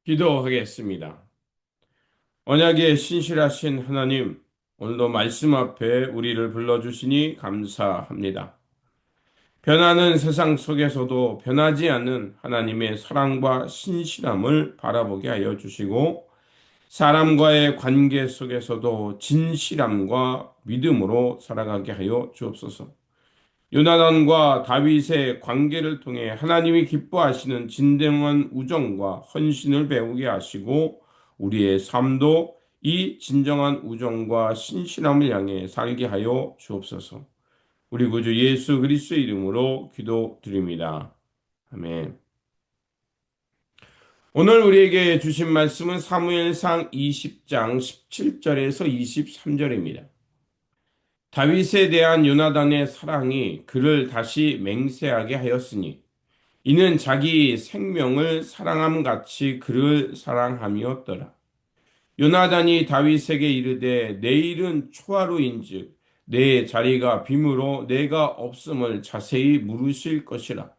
기도하겠습니다. 언약의 신실하신 하나님, 오늘도 말씀 앞에 우리를 불러주시니 감사합니다. 변하는 세상 속에서도 변하지 않는 하나님의 사랑과 신실함을 바라보게 하여 주시고, 사람과의 관계 속에서도 진실함과 믿음으로 살아가게 하여 주옵소서. 요나단과 다윗의 관계를 통해 하나님이 기뻐하시는 진정한 우정과 헌신을 배우게 하시고 우리의 삶도 이 진정한 우정과 신실함을 향해 살게 하여 주옵소서. 우리 구주 예수 그리스도의 이름으로 기도드립니다. 아멘. 오늘 우리에게 주신 말씀은 사무엘상 20장 17절에서 23절입니다. 다윗에 대한 요나단의 사랑이 그를 다시 맹세하게 하였으니 이는 자기 생명을 사랑함 같이 그를 사랑함이었더라. 요나단이 다윗에게 이르되 내일은 초하루인즉 내 자리가 빔으로 내가 없음을 자세히 물으실 것이라.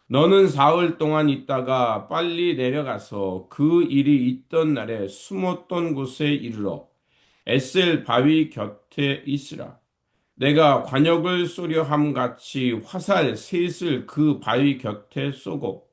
너는 사흘 동안 있다가 빨리 내려가서 그 일이 있던 날에 숨었던 곳에 이르러 에셀 바위 곁에 있으라. 내가 관역을 쏘려 함 같이 화살 셋을 그 바위 곁에 쏘고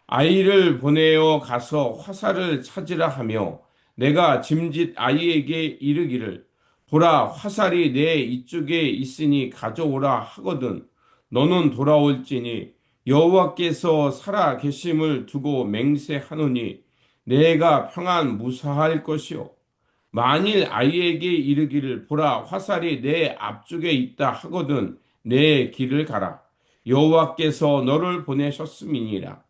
아이를 보내어 가서 화살을 찾으라 하며 내가 짐짓 아이에게 이르기를 보라 화살이 내 이쪽에 있으니 가져오라 하거든 너는 돌아올지니 여호와께서 살아 계심을 두고 맹세하노니 내가 평안 무사할 것이요 만일 아이에게 이르기를 보라 화살이 내 앞쪽에 있다 하거든 내 길을 가라 여호와께서 너를 보내셨음이니라.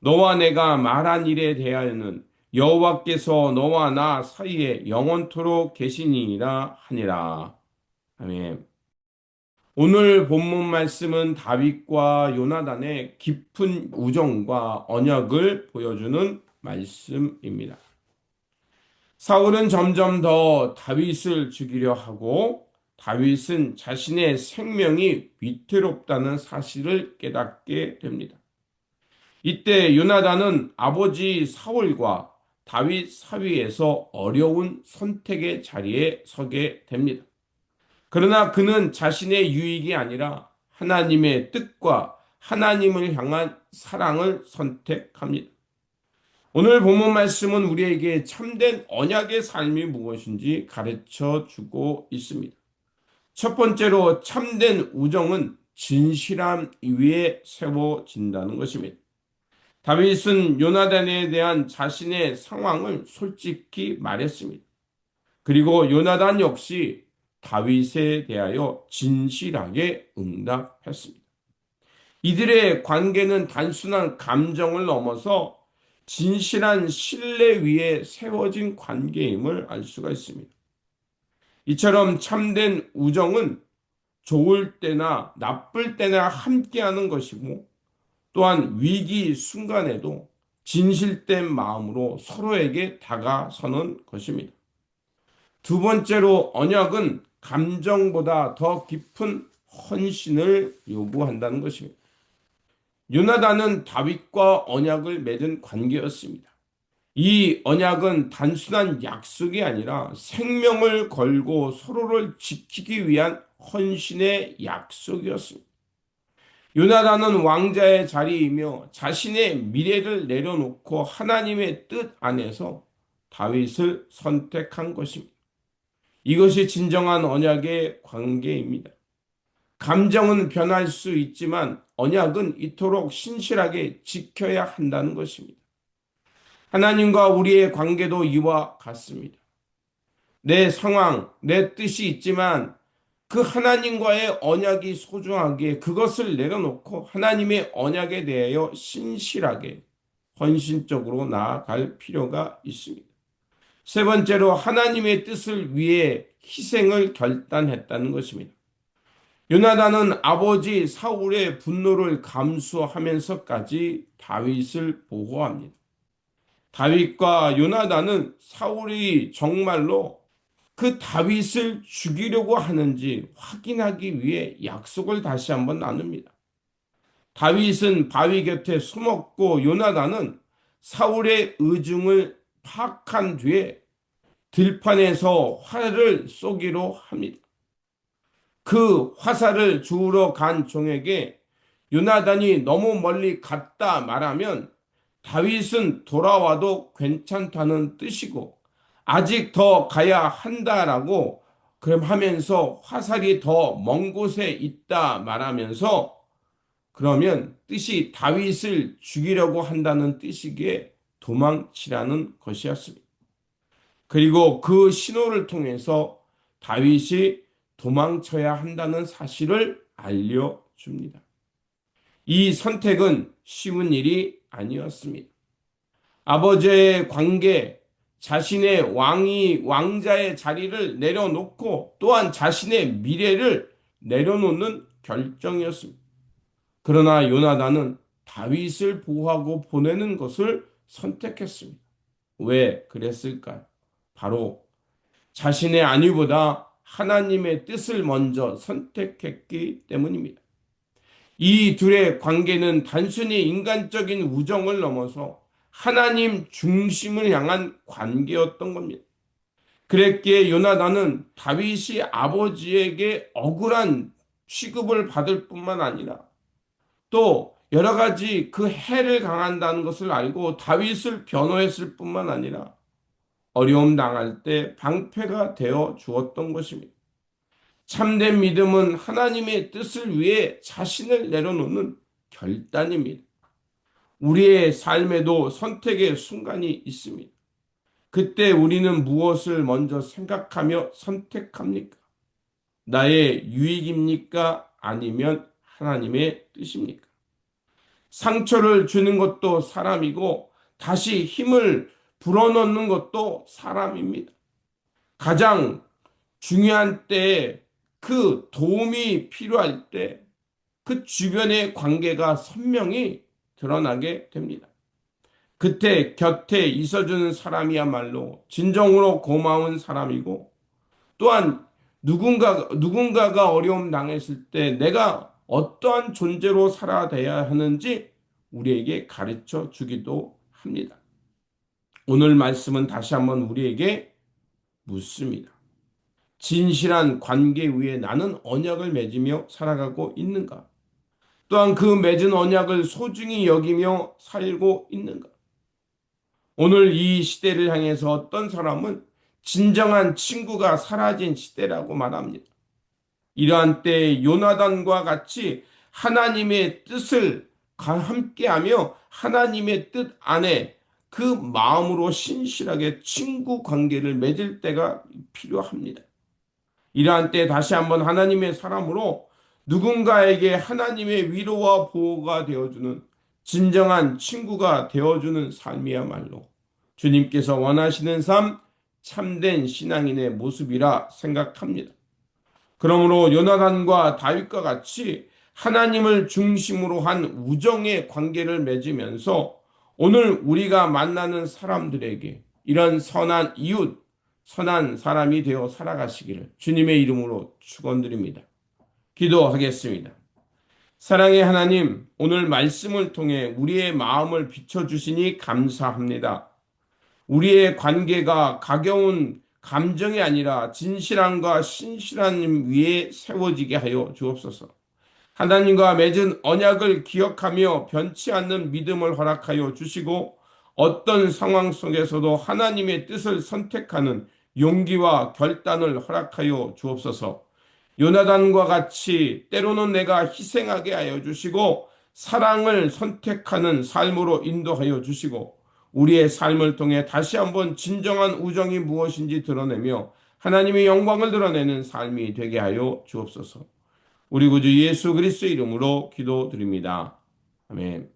너와 내가 말한 일에 대하여는 여호와께서 너와 나 사이에 영원토록 계시니라 하니라. 아멘. 오늘 본문 말씀은 다윗과 요나단의 깊은 우정과 언약을 보여주는 말씀입니다. 사울은 점점 더 다윗을 죽이려 하고 다윗은 자신의 생명이 위태롭다는 사실을 깨닫게 됩니다. 이때 요나단은 아버지 사울과 다윗 사위에서 어려운 선택의 자리에 서게 됩니다. 그러나 그는 자신의 유익이 아니라 하나님의 뜻과 하나님을 향한 사랑을 선택합니다. 오늘 본문 말씀은 우리에게 참된 언약의 삶이 무엇인지 가르쳐 주고 있습니다. 첫 번째로 참된 우정은 진실함 위에 세워진다는 것입니다. 다윗은 요나단에 대한 자신의 상황을 솔직히 말했습니다. 그리고 요나단 역시 다윗에 대하여 진실하게 응답했습니다. 이들의 관계는 단순한 감정을 넘어서 진실한 신뢰 위에 세워진 관계임을 알 수가 있습니다. 이처럼 참된 우정은 좋을 때나 나쁠 때나 함께하는 것이고 또한 위기 순간에도 진실된 마음으로 서로에게 다가서는 것입니다. 두 번째로 언약은 감정보다 더 깊은 헌신을 요구한다는 것입니다. 요나단은 다윗과 언약을 맺은 관계였습니다. 이 언약은 단순한 약속이 아니라 생명을 걸고 서로를 지키기 위한 헌신의 약속이었습니다. 요나단은 왕자의 자리이며 자신의 미래를 내려놓고 하나님의 뜻 안에서 다윗을 선택한 것입니다. 이것이 진정한 언약의 관계입니다. 감정은 변할 수 있지만 언약은 이토록 신실하게 지켜야 한다는 것입니다. 하나님과 우리의 관계도 이와 같습니다. 내 상황, 내 뜻이 있지만 그 하나님과의 언약이 소중하게 그것을 내려놓고 하나님의 언약에 대하여 신실하게 헌신적으로 나아갈 필요가 있습니다. 세 번째로 하나님의 뜻을 위해 희생을 결단했다는 것입니다. 요나단은 아버지 사울의 분노를 감수하면서까지 다윗을 보호합니다. 다윗과 요나단은 사울이 정말로 그 다윗을 죽이려고 하는지 확인하기 위해 약속을 다시 한번 나눕니다. 다윗은 바위 곁에 숨었고 요나단은 사울의 의중을 파악한 뒤에 들판에서 활을 쏘기로 합니다. 그 화살을 주우러 간 종에게 요나단이 너무 멀리 갔다 말하면 다윗은 돌아와도 괜찮다는 뜻이고 아직 더 가야 한다라고 그럼 하면서 화살이 더 먼 곳에 있다 말하면서 그러면 뜻이 다윗을 죽이려고 한다는 뜻이기에 도망치라는 것이었습니다. 그리고 그 신호를 통해서 다윗이 도망쳐야 한다는 사실을 알려줍니다. 이 선택은 쉬운 일이 아니었습니다. 아버지의 관계, 자신의 왕자의 자리를 내려놓고 또한 자신의 미래를 내려놓는 결정이었습니다. 그러나 요나단은 다윗을 보호하고 보내는 것을 선택했습니다. 왜 그랬을까요? 바로 자신의 안위보다 하나님의 뜻을 먼저 선택했기 때문입니다. 이 둘의 관계는 단순히 인간적인 우정을 넘어서 하나님 중심을 향한 관계였던 겁니다. 그랬기에 요나단은 다윗이 아버지에게 억울한 취급을 받을 뿐만 아니라 또 여러 가지 그 해를 당한다는 것을 알고 다윗을 변호했을 뿐만 아니라 어려움 당할 때 방패가 되어 주었던 것입니다. 참된 믿음은 하나님의 뜻을 위해 자신을 내려놓는 결단입니다. 우리의 삶에도 선택의 순간이 있습니다. 그때 우리는 무엇을 먼저 생각하며 선택합니까? 나의 유익입니까? 아니면 하나님의 뜻입니까? 상처를 주는 것도 사람이고 다시 힘을 불어넣는 것도 사람입니다. 가장 중요한 때에 그 도움이 필요할 때 그 주변의 관계가 선명히 드러나게 됩니다. 그때 곁에 있어주는 사람이야말로 진정으로 고마운 사람이고 또한 누군가가 어려움 당했을 때 내가 어떠한 존재로 살아야 하는지 우리에게 가르쳐 주기도 합니다. 오늘 말씀은 다시 한번 우리에게 묻습니다. 진실한 관계 위에 나는 언약을 맺으며 살아가고 있는가? 또한 그 맺은 언약을 소중히 여기며 살고 있는가? 오늘 이 시대를 향해서 어떤 사람은 진정한 친구가 사라진 시대라고 말합니다. 이러한 때에 요나단과 같이 하나님의 뜻을 함께하며 하나님의 뜻 안에 그 마음으로 신실하게 친구 관계를 맺을 때가 필요합니다. 이러한 때 다시 한번 하나님의 사람으로 누군가에게 하나님의 위로와 보호가 되어주는 진정한 친구가 되어주는 삶이야말로 주님께서 원하시는 삶, 참된 신앙인의 모습이라 생각합니다. 그러므로 요나단과 다윗과 같이 하나님을 중심으로 한 우정의 관계를 맺으면서 오늘 우리가 만나는 사람들에게 이런 선한 이웃, 선한 사람이 되어 살아가시기를 주님의 이름으로 축원드립니다. 기도하겠습니다. 사랑의 하나님, 오늘 말씀을 통해 우리의 마음을 비춰주시니 감사합니다. 우리의 관계가 가벼운 감정이 아니라 진실함과 신실함 위에 세워지게 하여 주옵소서. 하나님과 맺은 언약을 기억하며 변치 않는 믿음을 허락하여 주시고 어떤 상황 속에서도 하나님의 뜻을 선택하는 용기와 결단을 허락하여 주옵소서. 요나단과 같이 때로는 내가 희생하게 하여 주시고 사랑을 선택하는 삶으로 인도하여 주시고 우리의 삶을 통해 다시 한번 진정한 우정이 무엇인지 드러내며 하나님의 영광을 드러내는 삶이 되게 하여 주옵소서. 우리 구주 예수 그리스도의 이름으로 기도드립니다. 아멘.